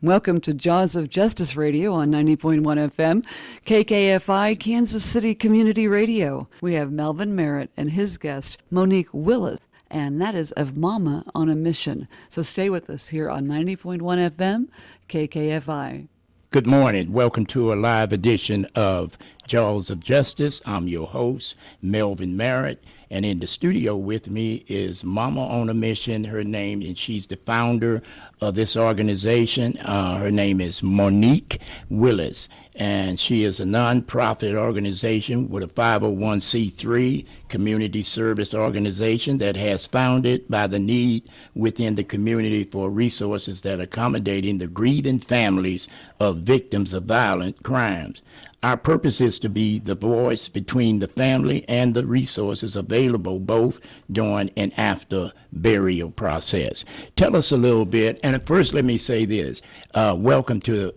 Welcome to Jaws of Justice Radio on 90.1 FM, KKFi, Kansas City Community Radio. We have Melvin Merritt and his guest, Monique Willis, and that is of Momma on a Mission. So stay with us here on 90.1 FM, KKFi. Good morning. Welcome to a live edition of Jaws of Justice. I'm your host, Melvin Merritt, and in the studio with me is Momma On a Mission, her name, and she's the founder of this organization. Her name is Monique Willis, and she is a nonprofit organization with a 501c3 community service organization that has founded by the need within the community for resources that are accommodating the grieving families of victims of violent crimes. Our purpose is to be the voice between the family and the resources available both during and after burial process. Tell us a little bit, and first let me say this. Welcome to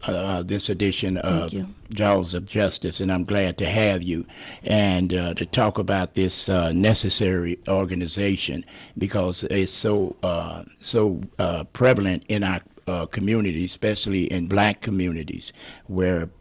this edition of Jaws of Justice, and I'm glad to have you and to talk about this necessary organization because it's so prevalent in our community, especially in black communities where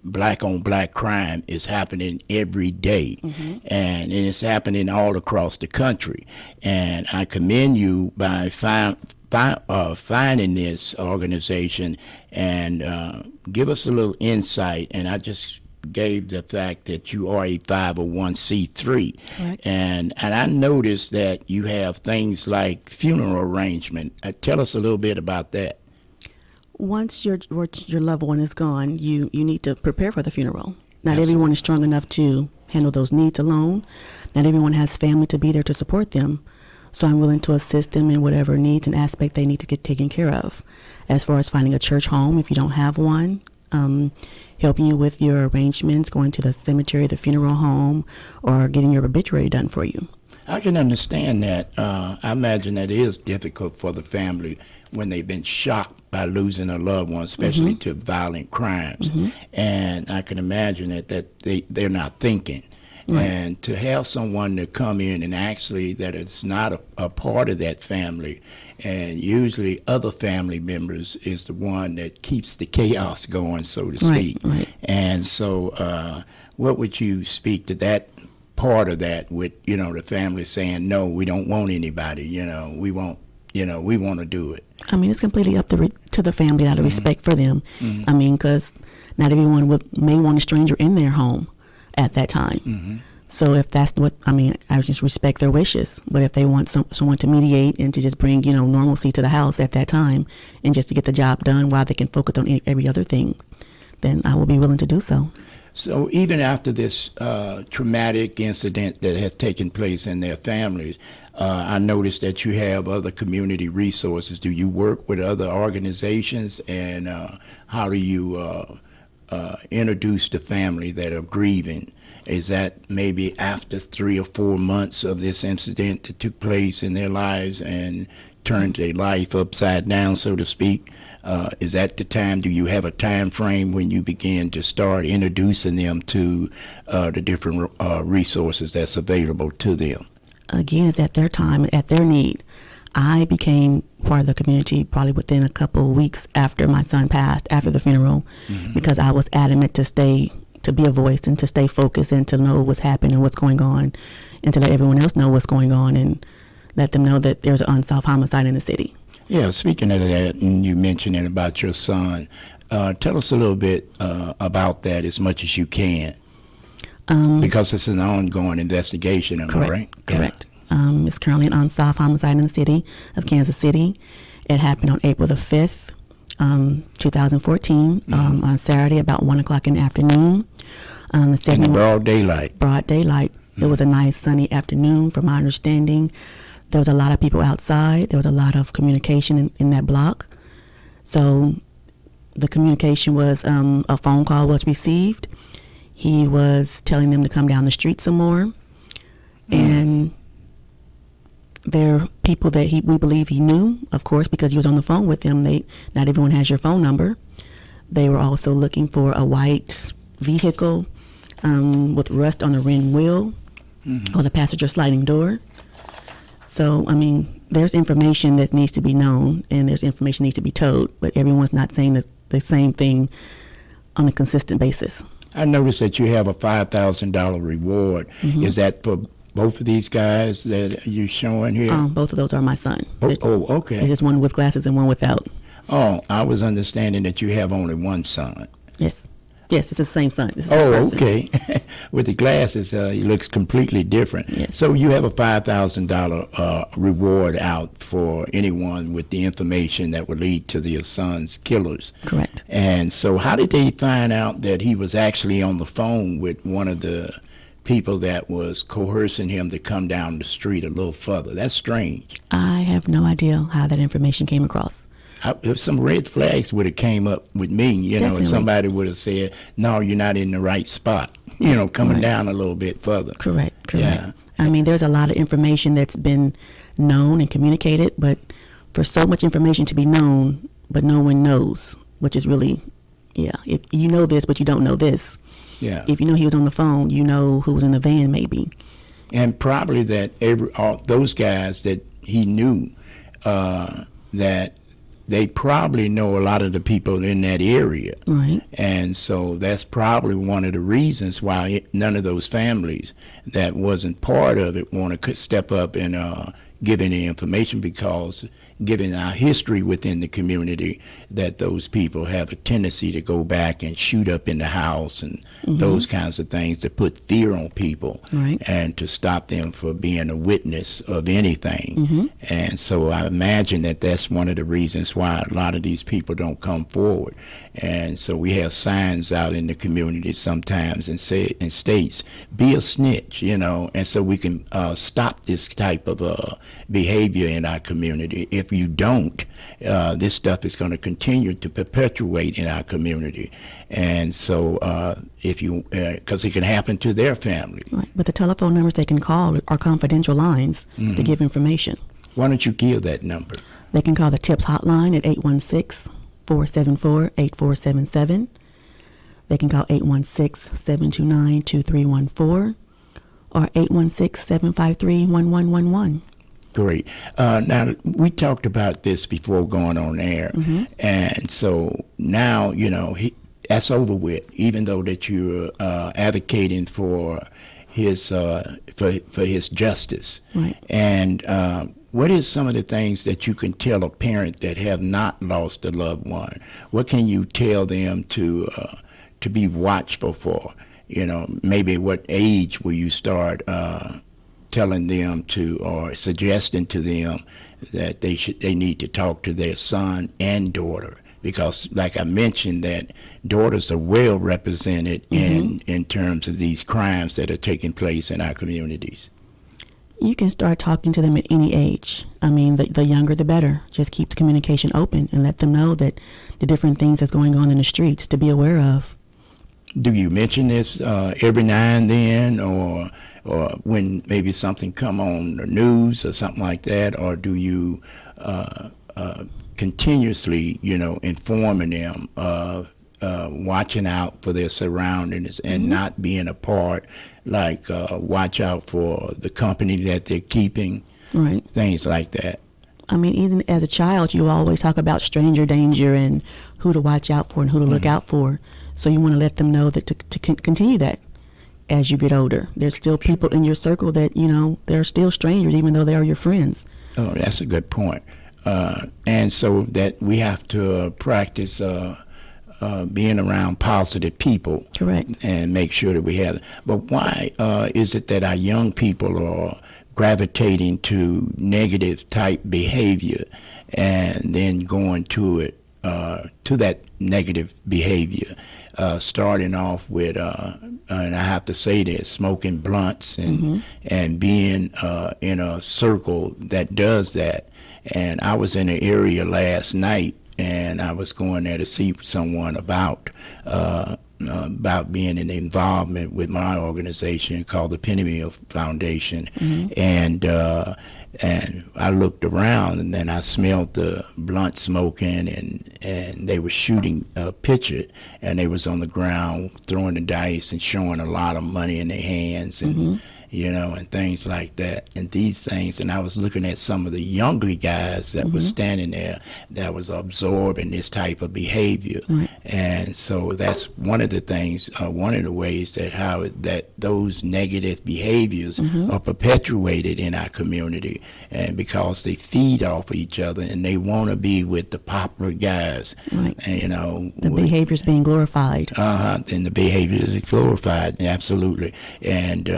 black on black crime is happening every day, and it's happening all across the country. And I commend you by finding this organization and give us a little insight. And I just gave the fact that you are a 501c3. Correct. And I noticed that you have things like funeral arrangement. Tell us a little bit about that. Once your loved one is gone, you need to prepare for the funeral. Not everyone is strong enough to handle those needs alone. Not everyone has family to be there to support them. So I'm willing to assist them in whatever needs and aspect they need to get taken care of. As far as finding a church home, if you don't have one, helping you with your arrangements, going to the cemetery, the funeral home, or getting your obituary done for you. I can understand that. I imagine that it is difficult for the family when they've been shocked by losing a loved one, especially to violent crimes. And I can imagine that they're not thinking. Right. And to have someone to come in and actually that it's not a part of that family, and usually other family members is the one that keeps the chaos going, so to speak. Right. And so what would you speak to that part of that with, the family saying, no, we don't want anybody, we want to do it? I mean, it's completely up to the family out of respect for them. I mean, because not everyone may want a stranger in their home at that time. So if that's I just respect their wishes. But if they want someone to mediate and to just bring, normalcy to the house at that time and just to get the job done while they can focus on every other thing, then I will be willing to do so. So even after this traumatic incident that has taken place in their families, I noticed that you have other community resources. Do you work with other organizations, and how do you introduce the family that are grieving? Is that maybe after 3 or 4 months of this incident that took place in their lives and turned their life upside down, so to speak? Is that the time? Do you have a time frame when you begin to start introducing them to the different resources that's available to them? Again, it's at their time, at their need. I became part of the community probably within a couple of weeks after my son passed, after the funeral, because I was adamant to be a voice and to stay focused and to know what's happening and what's going on, and to let everyone else know what's going on and let them know that there's an unsolved homicide in the city. Yeah, speaking of that, and you mentioned it about your son, tell us a little bit about that as much as you can. Because it's an ongoing investigation, am I right? Correct. Yeah. It's currently an unsolved homicide in the city of Kansas City. It happened on April the 5th, 2014, on Saturday about 1 o'clock in the afternoon. In broad daylight. Broad daylight. It was a nice sunny afternoon, from my understanding. There was a lot of people outside. There was a lot of communication in that block. So the communication was a phone call was received. He was telling them to come down the street some more. And there are people that we believe he knew, of course, because he was on the phone with them. Not everyone has your phone number. They were also looking for a white vehicle with rust on the rim wheel or the passenger sliding door. So, I mean, there's information that needs to be known and there's information that needs to be told, but everyone's not saying the same thing on a consistent basis. I noticed that you have a $5,000 reward. Mm-hmm. Is that for both of these guys that you're showing here? Both of those are my son. Okay. There's just one with glasses and one without. Oh, I was understanding that you have only one son. Yes. Yes, it's the same son. Okay. With the glasses, he looks completely different. Yes. So you have a $5,000 reward out for anyone with the information that would lead to your son's killers. Correct. And so how did they find out that he was actually on the phone with one of the people that was coercing him to come down the street a little further? That's strange. I have no idea how that information came across. If some red flags would have came up with me, Definitely. if somebody would have said, no, you're not in the right spot, coming Right. down a little bit further. Correct. Yeah. I mean, there's a lot of information that's been known and communicated, but for so much information to be known, but no one knows, which is really, if you know this, but you don't know this. Yeah. If you know he was on the phone, you know who was in the van maybe. And probably that all those guys that he knew, that they probably know a lot of the people in that area. Right. And so that's probably one of the reasons why none of those families that wasn't part of it want to step up and give any information, because given our history within the community, that those people have a tendency to go back and shoot up in the house and those kinds of things, to put fear on people. Right. And to stop them from being a witness of anything. And so I imagine that that's one of the reasons why a lot of these people don't come forward. And so we have signs out in the community sometimes and states, be a snitch, and so we can stop this type of behavior in our community. If you don't, this stuff is going to continue to perpetuate in our community. And so if you, because it can happen to their family. Right. But the telephone numbers they can call are confidential lines to give information. Why don't you give that number? They can call the TIPS hotline at 816-474-8477. They can call 816-729-2314 or 816-753-1111. Great. Now, we talked about this before going on air, and so now, that's over with, even though that you're advocating for his justice. Right. And what is some of the things that you can tell a parent that have not lost a loved one? What can you tell them to be watchful for? Maybe what age will you start telling them or suggesting to them that they need to talk to their son and daughter? Because like I mentioned, that daughters are well represented in terms of these crimes that are taking place in our communities. You can start talking to them at any age. I mean, the younger the better. Just keep the communication open and let them know that the different things that's going on in the streets to be aware of. Do you mention this every now and then, or when maybe something come on the news or something like that, or do you continuously, informing them of watching out for their surroundings and not being a part, like watch out for the company that they're keeping, Right. things like that? I mean, even as a child, you always talk about stranger danger and who to watch out for and who to look out for. So you want to let them know that to continue that as you get older. There's still people in your circle that, they're still strangers, even though they are your friends. Oh, that's a good point. And so that we have to practice being around positive people. Correct. And make sure that we have. But why is it that our young people are gravitating to negative type behavior and then going to it, to that negative behavior, starting off with, and I have to say this, smoking blunts and being in a circle that does that. And I was in an area last night, and I was going there to see someone about being in involvement with my organization called the Pennymill Foundation. And I looked around, and then I smelled the blunt smoking, and they were shooting a picture, and they was on the ground throwing the dice and showing a lot of money in their hands, and things like that. And these things, and I was looking at some of the younger guys that were standing there that was absorbing this type of behavior. Right. And so that's one of the things, one of the ways that those negative behaviors are perpetuated in our community, and because they feed off of each other and they want to be with the popular guys. Right. And, the behavior's being glorified. And the behavior is glorified, absolutely. And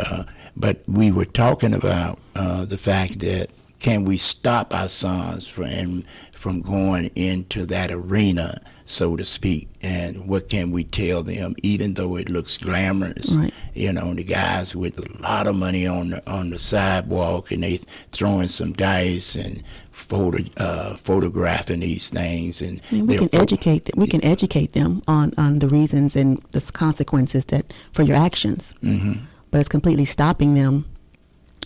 but we were talking about the fact that can we stop our sons from going into that arena, so to speak, and what can we tell them, even though it looks glamorous? Right. The guys with a lot of money on the sidewalk, and they throwing some dice and photographing these things. And I mean, we can educate them on the reasons and the consequences for your actions. But it's completely stopping them.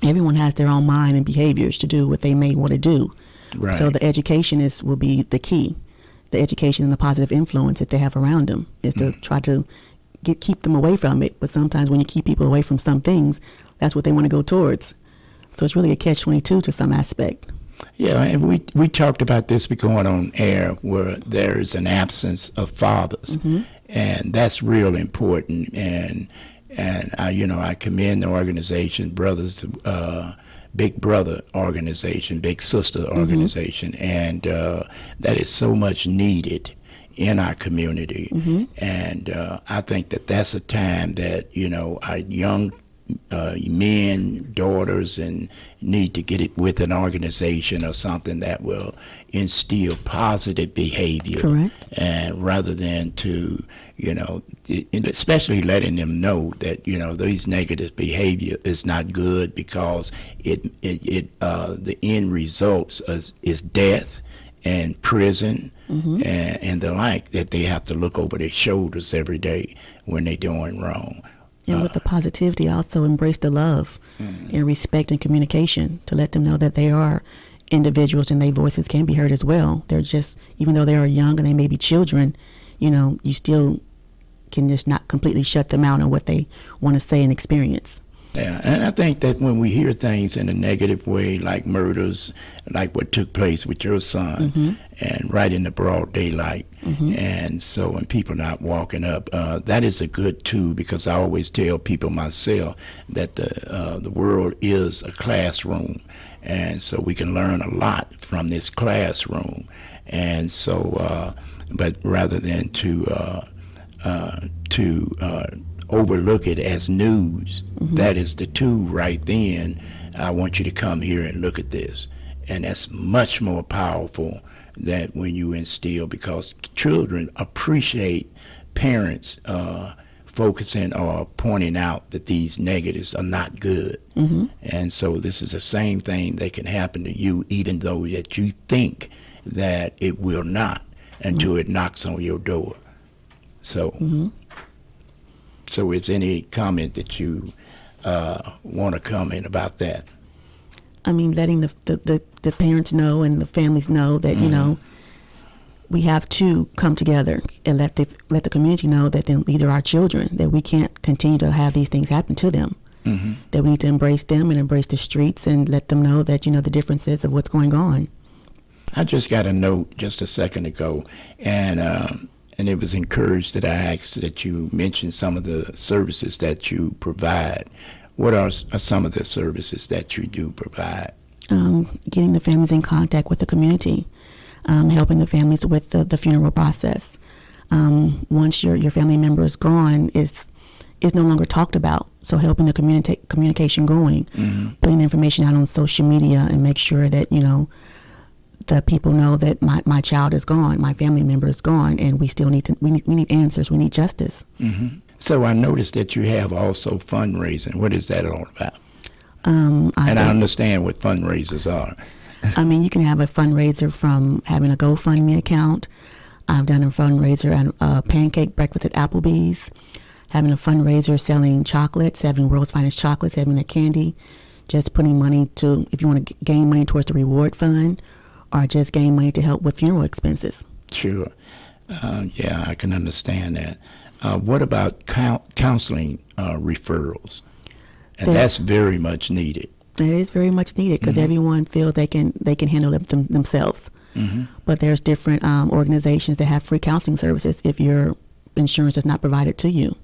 Everyone has their own mind and behaviors to do what they may want to do. Right. So the education will be the key. The education and the positive influence that they have around them is to try to keep them away from it. But sometimes when you keep people away from some things, that's what they want to go towards. So it's really a catch-22 to some aspect. Yeah, and we talked about this going on air, where there's an absence of fathers, and that's real important. And I commend the organization, Big Brother organization, Big Sister organization, and that is so much needed in our community. And I think that's a time that our young men, daughters, and need to get it with an organization or something that will instill positive behavior. Correct. And rather than to, especially letting them know that, these negative behavior is not good, because the end results is death and prison and the like, that they have to look over their shoulders every day when they're doing wrong. And with the positivity, also embrace the love and respect and communication to let them know that they are individuals and their voices can be heard as well. They're just, even though they are young and they may be children, you still can just not completely shut them out on what they want to say and experience. Yeah, and I think that when we hear things in a negative way, like murders, like what took place with your son, and right in the broad daylight, and so when people not walking up, that is a good tool, because I always tell people myself that the world is a classroom, and so we can learn a lot from this classroom. And so, but rather than to overlook it as news, that is the tool right then. I want you to come here and look at this. And that's much more powerful than when you instill, because children appreciate parents focusing or pointing out that these negatives are not good. And so this is the same thing that can happen to you, even though that you think that it will not, until it knocks on your door. So So is any comment that you want to comment about that? I mean, letting the parents know and the families know that, we have to come together and let the community know that these are our children, that we can't continue to have these things happen to them, that we need to embrace them and embrace the streets and let them know that, the differences of what's going on. I just got a note just a second ago, and it was encouraged that I asked that you mention some of the services that you provide. What are some of the services that you do provide? Getting the families in contact with the community, helping the families with the funeral process. Once your family member is gone, is no longer talked about. So helping the communication going, putting the information out on social media, and make sure that the people know that my child is gone, my family member is gone, and we still need answers. We need justice. So I noticed that you have also fundraising. What is that all about? I understand what fundraisers are. I mean, you can have a fundraiser from having a GoFundMe account. I've done a fundraiser at a pancake breakfast at Applebee's, having a fundraiser selling chocolates, having world's finest chocolates, having a candy, just putting money to, if you want to gain money towards the reward fund, or just gain money to help with funeral expenses. Sure. Yeah, I can understand that. What about counseling referrals? And that's very much needed. That is very much needed because everyone feels they can handle it themselves. But there's different organizations that have free counseling services if your insurance is not provided to you.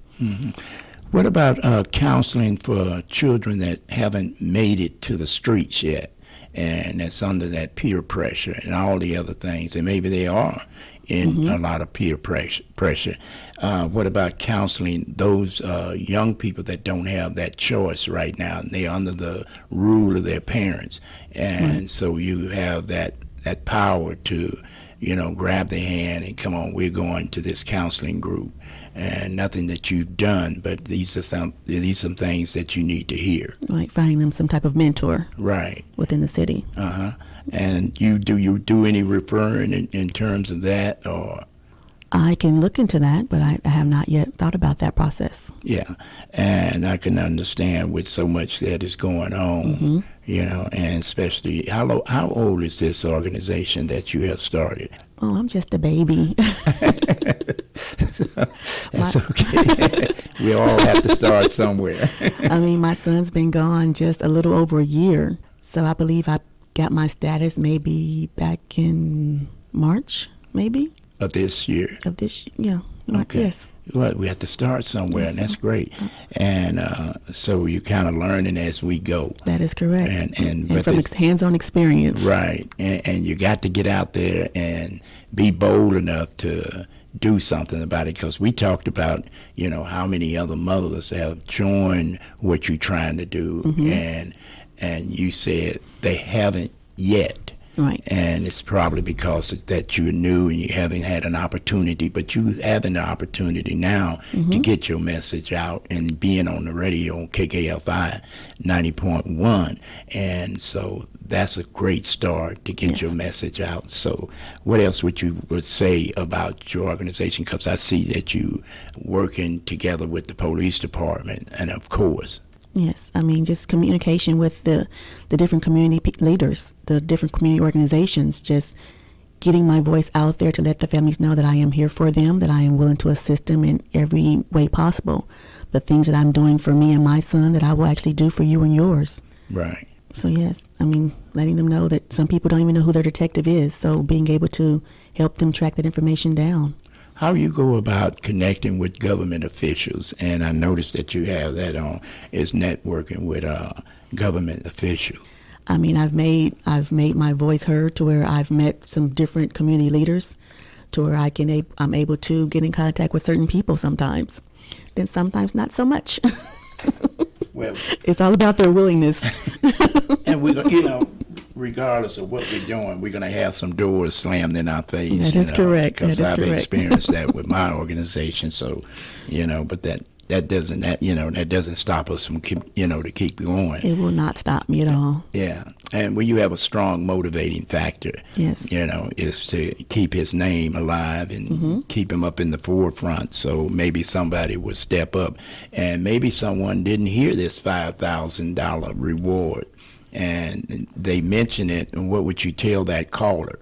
What about counseling for children that haven't made it to the streets yet, and that's under that peer pressure and all the other things, and maybe they are in a lot of peer pressure. What about counseling those young people that don't have that choice right now, and they're under the rule of their parents, and so you have that power to, grab their hand and come on, we're going to this counseling group, and nothing that you've done, but these are some things that you need to hear. Like finding them some type of mentor. Right. Within the city. And you do any referring in terms of that, or? I can look into that, but I have not yet thought about that process. Yeah, and I can understand with so much that is going on, and especially, how old is this organization that you have started? Oh, I'm just a baby. That's okay. We all have to start somewhere. I mean, my son's been gone just a little over a year, so I believe I got my status maybe back in March, maybe. Of this year? Of this, yeah. Okay. Yes. Well, we have to start somewhere, and that's great. And so you're kind of learning as we go. That is correct. And from hands-on experience. Right. And you got to get out there and be bold enough to do something about it, because we talked about, how many other mothers have joined what you're trying to do, and you said they haven't yet. Right. And it's probably because that you're new and you haven't had an opportunity, but you having the opportunity now to get your message out and being on the radio on KKfi 90.1. And so that's a great start to get your message out. So what else would say about your organization? Because I see that you working together with the police department, and of course. Yes, I mean, just communication with the different community leaders, the different community organizations, just getting my voice out there to let the families know that I am here for them, that I am willing to assist them in every way possible. The things that I'm doing for me and my son that I will actually do for you and yours. Right. So, yes, I mean, letting them know that some people don't even know who their detective is, so being able to help them track that information down. How you go about connecting with government officials, and I noticed that you have that on, is networking with government officials. I mean, I've made my voice heard to where I've met some different community leaders, to where I'm able to get in contact with certain people sometimes, then sometimes not so much. Well, it's all about their willingness. And regardless of what we're doing, we're going to have some doors slammed in our face. That is correct. Because I've experienced that with my organization. So, but that doesn't stop us from to keep going. It will not stop me at all. Yeah. And when you have a strong motivating factor, yes, is to keep his name alive and keep him up in the forefront. So maybe somebody would step up, and maybe someone didn't hear this $5,000 reward, and they mention it, and what would you tell that caller?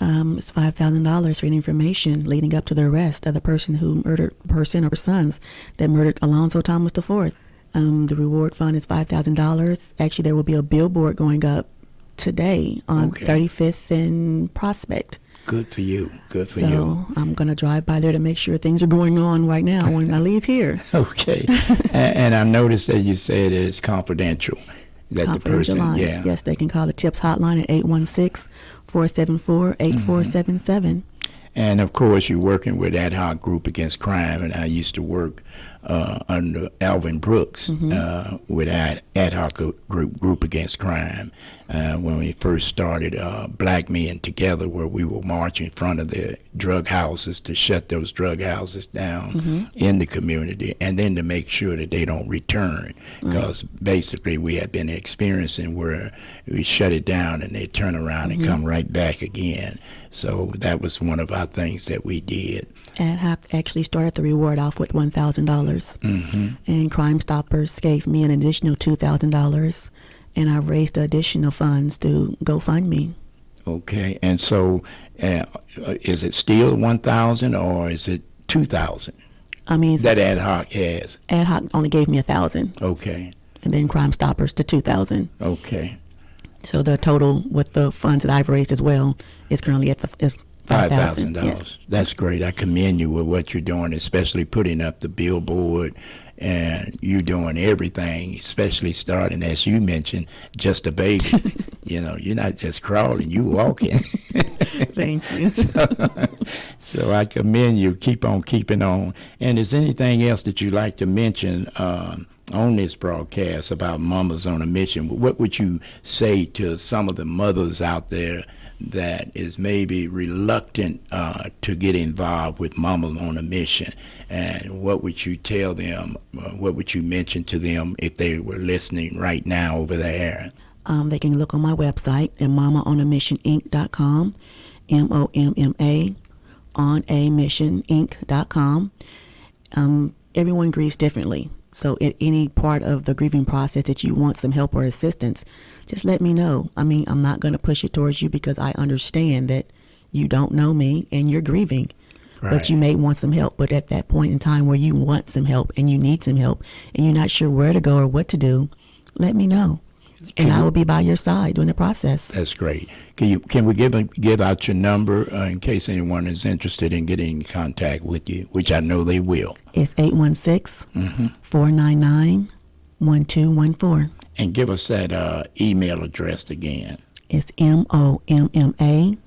It's $5,000 for any information leading up to the arrest of the person who murdered or sons that murdered Alonzo Thomas IV. The reward fund is $5,000. Actually, there will be a billboard going up today on 35th and Prospect. Good for you. Good for you. So I'm going to drive by there to make sure things are going on right now when I leave here. Okay. And I noticed that you said it's confidential. That confidential the person, lines. yeah. Yes, they can call the TIPS hotline at 816-474-8477. And of course, you're working with Ad Hoc Group Against Crime, and I used to work under Alvin Brooks with Ad Hoc Group Against Crime when we first started Black Men Together, where we will march in front of the drug houses to shut those drug houses down in the community, and then to make sure that they don't return, because basically we had been experiencing where we shut it down and they turn around and come right back again. So that was one of our things that we did. Ad Hoc actually started the reward off with $1,000, and Crime Stoppers gave me an additional $2,000, and I've raised the additional funds to GoFundMe. Okay, and so is it still $1,000 or is it $2,000? I mean, that Ad Hoc has. Ad Hoc only gave me $1,000. Okay. and then Crime Stoppers to $2,000. Okay. So the total with the funds that I've raised as well is currently at is $5,000. Yes. That's great. I commend you with what you're doing, especially putting up the billboard, and you doing everything, especially starting, as you mentioned, just a baby. You're not just crawling, you walking. Thank you. So I commend you. Keep on keeping on. And is anything else that you'd like to mention on this broadcast about Mamas on a Mission? What would you say to some of the mothers out there that is maybe reluctant to get involved with Mama on a Mission? And what would you tell them? What would you mention to them if they were listening right now over there? They can look on my website at mommaonamissioninc.com, MOMMA on a mission inc.com. Everyone grieves differently. So at any part of the grieving process that you want some help or assistance, just let me know. I mean, I'm not going to push it towards you because I understand that you don't know me and you're grieving. Right. But you may want some help. But at that point in time where you want some help and you need some help and you're not sure where to go or what to do, let me know. And I will be by your side during the process. That's great. Can we give out your number in case anyone is interested in getting in contact with you, which I know they will? It's 816-499-1214. And give us that email address again. It's MOMMA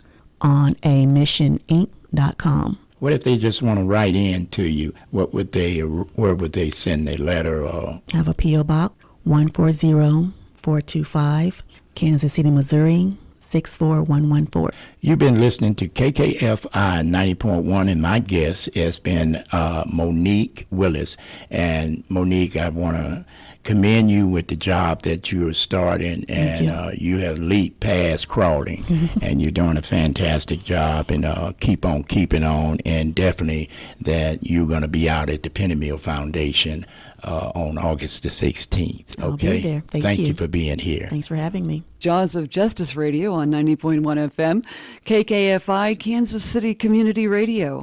on a missioninc.com. What if they just want to write in to you? Where would they send their letter? Or have a P.O. Box 140425, Kansas City, Missouri 64114. You've been listening to KKFI 90.1, and my guest has been Monique Willis. And Monique, I want to commend you with the job that you're starting, and you have leaped past crawling, and you're doing a fantastic job, and keep on keeping on, and definitely that you're going to be out at the Penny Mill Foundation on August the 16th. Okay? I'll be there. Thank you. You for being here. Thanks for having me. Jaws of Justice Radio on 90.1 FM, KKFI, Kansas City Community Radio.